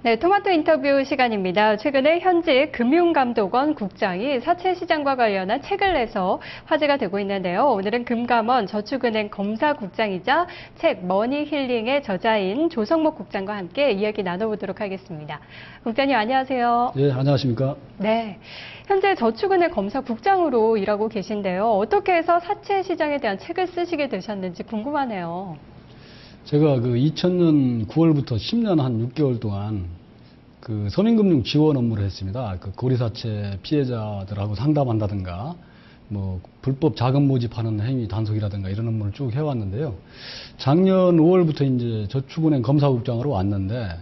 네, 토마토 인터뷰 시간입니다. 최근에 현직 금융감독원 국장이 사채 시장과 관련한 책을 내서 화제가 되고 있는데요. 오늘은 금감원 저축은행 검사국장이자 책 머니힐링의 저자인 조성목 국장과 함께 이야기 나눠보도록 하겠습니다. 국장님 안녕하세요. 네, 안녕하십니까? 네, 현재 저축은행 검사국장으로 일하고 계신데요. 어떻게 해서 사채 시장에 대한 책을 쓰시게 되셨는지 궁금하네요. 제가 그 2000년 9월부터 10년 한 6개월 동안 그 서민금융 지원 업무를 했습니다. 그 고리사채 피해자들하고 상담한다든가, 뭐 불법 자금 모집하는 행위 단속이라든가 이런 업무를 쭉 해왔는데요. 작년 5월부터 이제 저축은행 검사국장으로 왔는데,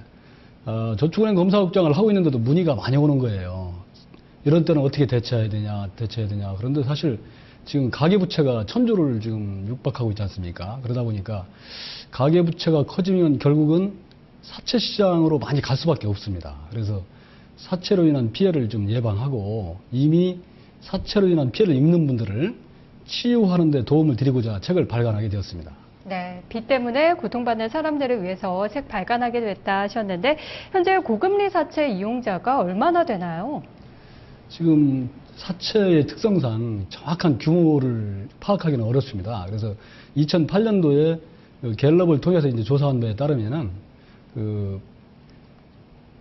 저축은행 검사국장을 하고 있는데도 문의가 많이 오는 거예요. 이런 때는 어떻게 대처해야 되냐. 그런데 사실 지금 가계부채가 1000조를 지금 육박하고 있지 않습니까? 그러다 보니까 가계부채가 커지면 결국은 사채 시장으로 많이 갈 수밖에 없습니다. 그래서 사채로 인한 피해를 좀 예방하고 이미 사채로 인한 피해를 입는 분들을 치유하는 데 도움을 드리고자 책을 발간하게 되었습니다. 네, 빚 때문에 고통받는 사람들을 위해서 책 발간하게 됐다 하셨는데 현재 고금리 사채 이용자가 얼마나 되나요? 지금 사채의 특성상 정확한 규모를 파악하기는 어렵습니다. 그래서 2008년도에 갤럽을 통해서 이제 조사한 바에 따르면은 그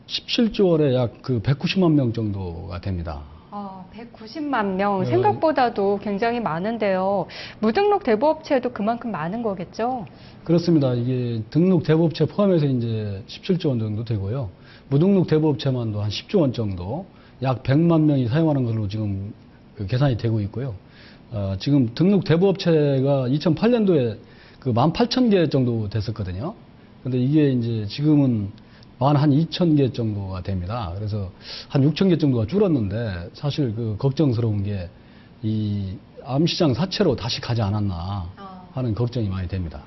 17조 원에 약 그 190만 명 정도가 됩니다. 190만 명, 생각보다도 굉장히 많은데요. 무등록 대부업체도 그만큼 많은 거겠죠? 그렇습니다. 이게 등록 대부업체 포함해서 이제 17조 원 정도 되고요. 무등록 대부업체만도 한 10조 원 정도, 약 100만 명이 사용하는 걸로 지금 그 계산이 되고 있고요. 지금 등록 대부업체가 2008년도에 그 18,000개 정도 됐었거든요. 근데 이게 이제 지금은 한 2,000개 정도가 됩니다. 그래서 한 6,000개 정도가 줄었는데 사실 그 걱정스러운 게 이 암시장 사채로 다시 가지 않았나 하는 걱정이 많이 됩니다.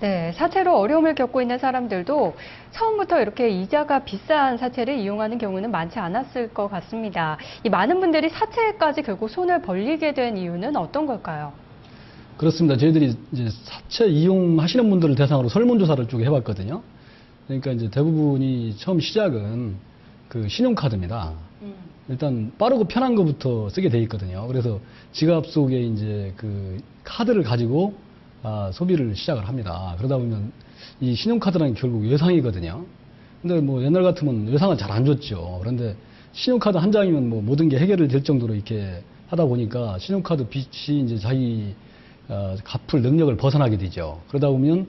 네, 사채로 어려움을 겪고 있는 사람들도 처음부터 이렇게 이자가 비싼 사채를 이용하는 경우는 많지 않았을 것 같습니다. 이 많은 분들이 사채까지 결국 손을 벌리게 된 이유는 어떤 걸까요? 그렇습니다. 저희들이 이제 사채 이용하시는 분들을 대상으로 설문조사를 쭉 해봤거든요. 그러니까 이제 대부분이 처음 시작은 그 신용카드입니다. 일단 빠르고 편한 것부터 쓰게 돼 있거든요. 그래서 지갑 속에 이제 그 카드를 가지고 소비를 시작을 합니다. 그러다 보면 이 신용카드라는 게 결국 외상이거든요. 근데 뭐 옛날 같으면 외상은 잘 안 줬죠. 그런데 신용카드 한 장이면 뭐 모든 게 해결이 될 정도로 이렇게 하다 보니까 신용카드 빚이 이제 자기 갚을 능력을 벗어나게 되죠. 그러다 보면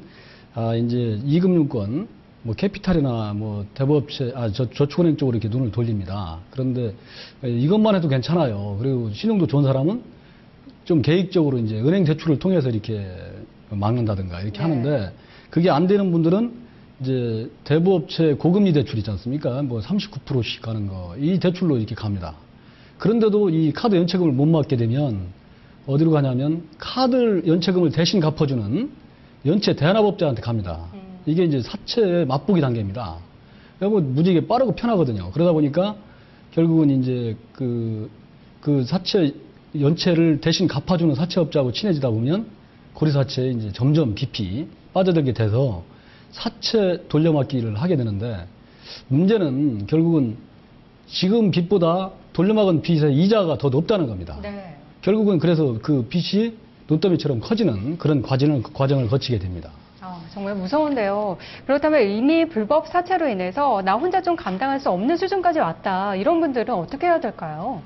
이제 이금융권, 뭐 캐피탈이나 뭐 대부업체, 저축은행 쪽으로 이렇게 눈을 돌립니다. 그런데 이것만 해도 괜찮아요. 그리고 신용도 좋은 사람은 좀 계획적으로 이제 은행 대출을 통해서 이렇게 막는다든가 이렇게 하는데 그게 안 되는 분들은 이제 대부업체 고금리 대출 있지 않습니까? 뭐 39%씩 가는 거, 이 대출로 이렇게 갑니다. 그런데도 이 카드 연체금을 못 막게 되면 어디로 가냐면 카드 연체금을 대신 갚아주는 연체 대안업업자한테 갑니다. 이게 이제 사채의 맛보기 단계입니다. 그리고 무지개 빠르고 편하거든요. 그러다 보니까 결국은 이제 그 사채 연체를 대신 갚아주는 사채업자하고 친해지다 보면 고리사채에 이제 점점 깊이 빠져들게 돼서 사채 돌려막기를 하게 되는데 문제는 결국은 지금 빚보다 돌려막은 빚의 이자가 더 높다는 겁니다. 네. 결국은 그래서 그 빚이 눈더미처럼 커지는 그런 과정을 거치게 됩니다. 정말 무서운데요. 그렇다면 이미 불법 사채로 인해서 나 혼자 좀 감당할 수 없는 수준까지 왔다. 이런 분들은 어떻게 해야 될까요?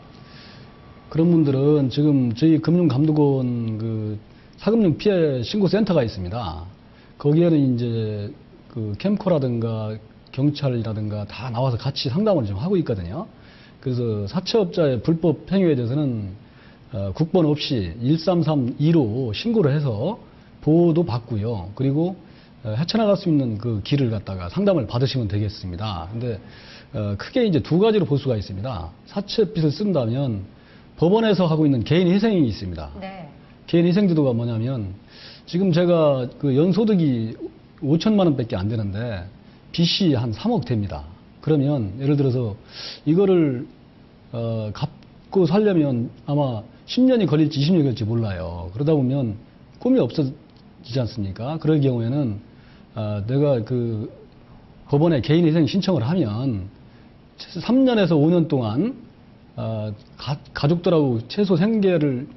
그런 분들은 지금 저희 금융감독원 그 사금융 피해 신고센터가 있습니다. 거기에는 이제 그 캠코라든가 경찰이라든가 다 나와서 같이 상담을 좀 하고 있거든요. 그래서 사채업자의 불법 행위에 대해서는 국번 없이 1332로 신고를 해서 보호도 받고요. 그리고 헤쳐나갈 수 있는 그 길을 갖다가 상담을 받으시면 되겠습니다. 근데 크게 이제 두 가지로 볼 수가 있습니다. 사채빚을 쓴다면 법원에서 하고 있는 개인 희생이 있습니다. 네. 개인 희생제도가 뭐냐면 지금 제가 그 연소득이 5천만 원밖에 안 되는데 빚이 한 3억 됩니다. 그러면 예를 들어서 이거를 갚고 살려면 아마 10년이 걸릴지 20년이 걸릴지 몰라요. 그러다 보면 꿈이 없어지지 않습니까? 그럴 경우에는 내가 그 법원에 개인희생 신청을 하면 3년에서 5년 동안 가족들하고 최소 생계를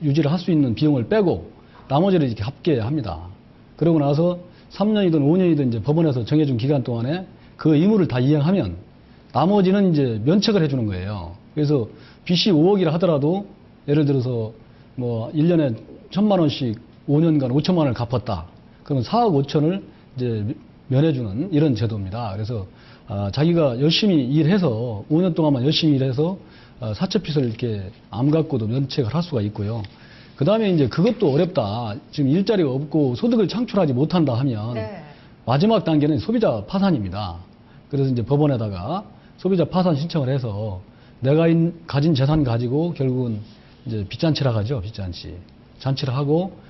유지를 할 수 있는 비용을 빼고 나머지를 이렇게 합계합니다. 그러고 나서 3년이든 5년이든 이제 법원에서 정해준 기간 동안에 그 의무를 다 이행하면 나머지는 이제 면책을 해주는 거예요. 그래서 빚이 5억이라 하더라도 예를 들어서 뭐 1년에 1,000만 원씩 5년간 5천만 원을 갚았다. 그러면 4억 5천을 이제 면해주는 이런 제도입니다. 그래서 자기가 열심히 일해서 5년 동안만 열심히 일해서 사채빚을 이렇게 암 갖고도 면책을 할 수가 있고요. 그 다음에 이제 그것도 어렵다. 지금 일자리가 없고 소득을 창출하지 못한다 하면 네. 마지막 단계는 소비자 파산입니다. 그래서 이제 법원에다가 소비자 파산 신청을 해서 내가 가진 재산 가지고 결국은 이제 빚잔치라 하죠. 빚잔치. 잔치를 하고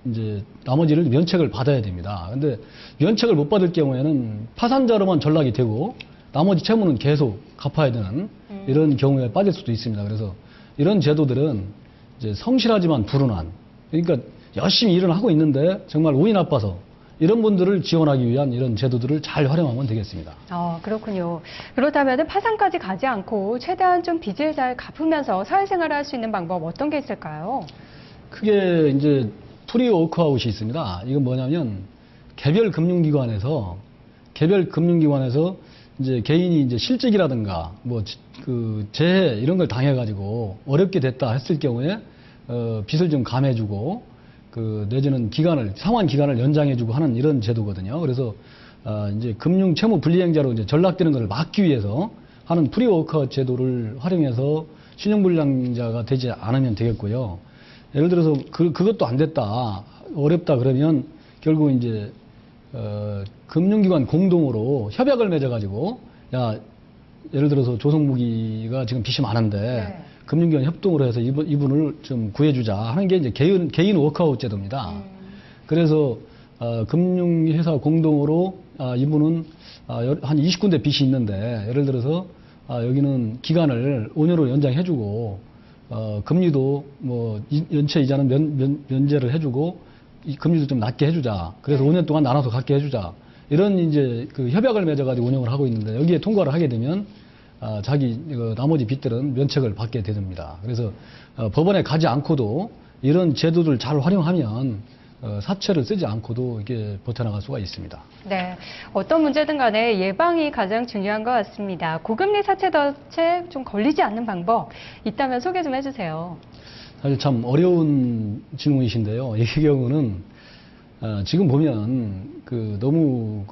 이제 나머지를 면책을 받아야 됩니다. 근데 면책을 못 받을 경우에는 파산자로만 전락이 되고 나머지 채무는 계속 갚아야 되는 이런 경우에 빠질 수도 있습니다. 그래서 이런 제도들은 이제 성실하지만 불운한, 그러니까 열심히 일을 하고 있는데 정말 운이 나빠서 이런 분들을 지원하기 위한 이런 제도들을 잘 활용하면 되겠습니다. 그렇군요. 그렇다면 파산까지 가지 않고 최대한 좀 빚을 잘 갚으면서 사회생활을 할 수 있는 방법 어떤 게 있을까요? 크게 이제 프리 워크아웃이 있습니다. 이건 뭐냐면 개별 금융기관에서 이제 개인이 이제 실직이라든가 뭐 그 재해 이런 걸 당해가지고 어렵게 됐다 했을 경우에 빚을 좀 감해주고 내지는 상환 기간을 연장해주고 하는 이런 제도거든요. 그래서 이제 금융 채무 불이행자로 이제 전락되는 것을 막기 위해서 하는 프리 워크아웃 제도를 활용해서 신용불량자가 되지 않으면 되겠고요. 예를 들어서 그것도 안 됐다, 어렵다 그러면 결국 이제 금융기관 공동으로 협약을 맺어가지고 예를 들어서 조성무기가 지금 빚이 많은데 네. 금융기관 협동으로 해서 이분을 좀 구해주자 하는 게 이제 개인 워크아웃 제도입니다. 그래서 금융회사 공동으로 이분은 한 20군데 빚이 있는데 예를 들어서 여기는 기간을 5년으로 연장해주고 금리도 뭐 연체 이자는 면제를 해주고 이 금리도 좀 낮게 해주자. 그래서 5년 동안 나눠서 갖게 해주자. 이런 이제 그 협약을 맺어가지고 운영을 하고 있는데 여기에 통과를 하게 되면 자기 나머지 빚들은 면책을 받게 됩니다. 그래서 법원에 가지 않고도 이런 제도를 잘 활용하면 사채를 쓰지 않고도 이게 버텨나갈 수가 있습니다. 네, 어떤 문제든 간에 예방이 가장 중요한 것 같습니다. 고금리 사채 좀 걸리지 않는 방법 있다면 소개 좀 해주세요. 사실 참 어려운 질문이신데요. 이 경우는 지금 보면 너무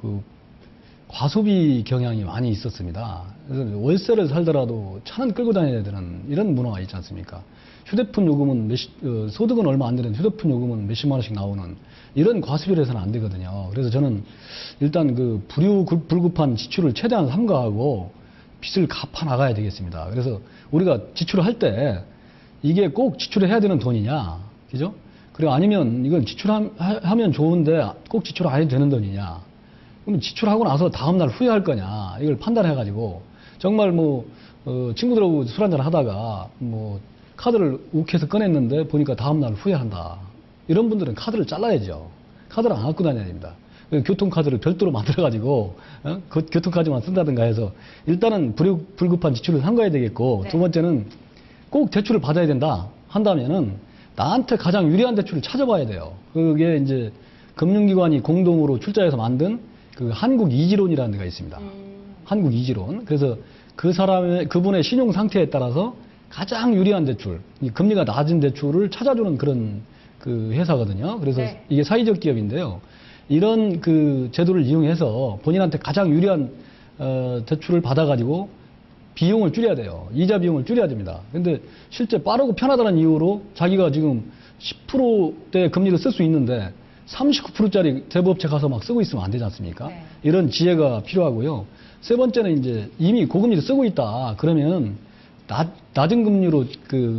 과소비 경향이 많이 있었습니다. 그래서 월세를 살더라도 차는 끌고 다녀야 되는 이런 문화가 있지 않습니까? 휴대폰 요금은 소득은 얼마 안 되는 휴대폰 요금은 몇십만 원씩 나오는 이런 과소비를 해서는 안 되거든요. 그래서 저는 일단 불급한 지출을 최대한 삼가하고 빚을 갚아 나가야 되겠습니다. 그래서 우리가 지출을 할 때 이게 꼭 지출을 해야 되는 돈이냐, 그죠? 그리고 아니면 이건 지출하면 좋은데 꼭 지출 안 해도 되는 돈이냐? 그럼 지출하고 나서 다음날 후회할 거냐? 이걸 판단해가지고 정말 친구들하고 술 한잔 하다가 카드를 욱해서 꺼냈는데 보니까 다음날 후회한다. 이런 분들은 카드를 잘라야죠. 카드를 안 갖고 다녀야 됩니다. 교통카드를 별도로 만들어가지고 교통카드만 쓴다든가 해서 일단은 불급한 지출을 삼가야 되겠고, 네. 두 번째는 꼭 대출을 받아야 된다 한다면은 나한테 가장 유리한 대출을 찾아봐야 돼요. 그게 이제 금융기관이 공동으로 출자해서 만든 한국이지론이라는 데가 있습니다. 한국이지론. 그래서 그분의 신용 상태에 따라서 가장 유리한 대출, 금리가 낮은 대출을 찾아주는 그런 회사거든요. 그래서 네. 이게 사회적 기업인데요. 이런 제도를 이용해서 본인한테 가장 유리한 대출을 받아가지고 비용을 줄여야 돼요. 이자 비용을 줄여야 됩니다. 근데 실제 빠르고 편하다는 이유로 자기가 지금 10%대 금리를 쓸 수 있는데 39%짜리 대부업체 가서 막 쓰고 있으면 안 되지 않습니까? 네. 이런 지혜가 필요하고요. 세 번째는 이제 이미 고금리를 쓰고 있다. 그러면 낮은 금리로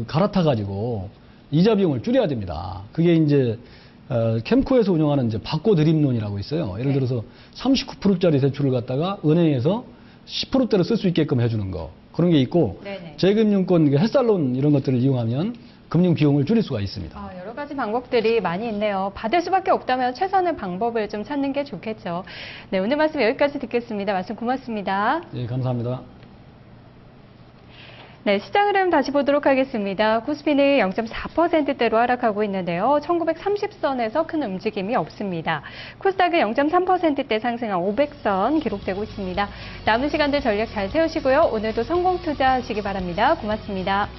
갈아타가지고 이자 비용을 줄여야 됩니다. 그게 이제 캠코에서 운영하는 이제 바꿔드림론이라고 있어요. 예를 들어서 39%짜리 대출을 갖다가 은행에서 10%대로 쓸 수 있게끔 해주는 거, 그런 게 있고, 네네. 재금융권 햇살론 이런 것들을 이용하면 금융 비용을 줄일 수가 있습니다. 여러 가지 가지 방법들이 많이 있네요. 받을 수밖에 없다면 최선의 방법을 좀 찾는 게 좋겠죠. 네, 오늘 말씀 여기까지 듣겠습니다. 말씀 고맙습니다. 예, 감사합니다. 네, 시장 흐름 다시 보도록 하겠습니다. 코스피는 0.4%대로 하락하고 있는데요. 1930선에서 큰 움직임이 없습니다. 코스닥은 0.3%대 상승한 500선 기록되고 있습니다. 남은 시간들 전략 잘 세우시고요. 오늘도 성공 투자하시기 바랍니다. 고맙습니다.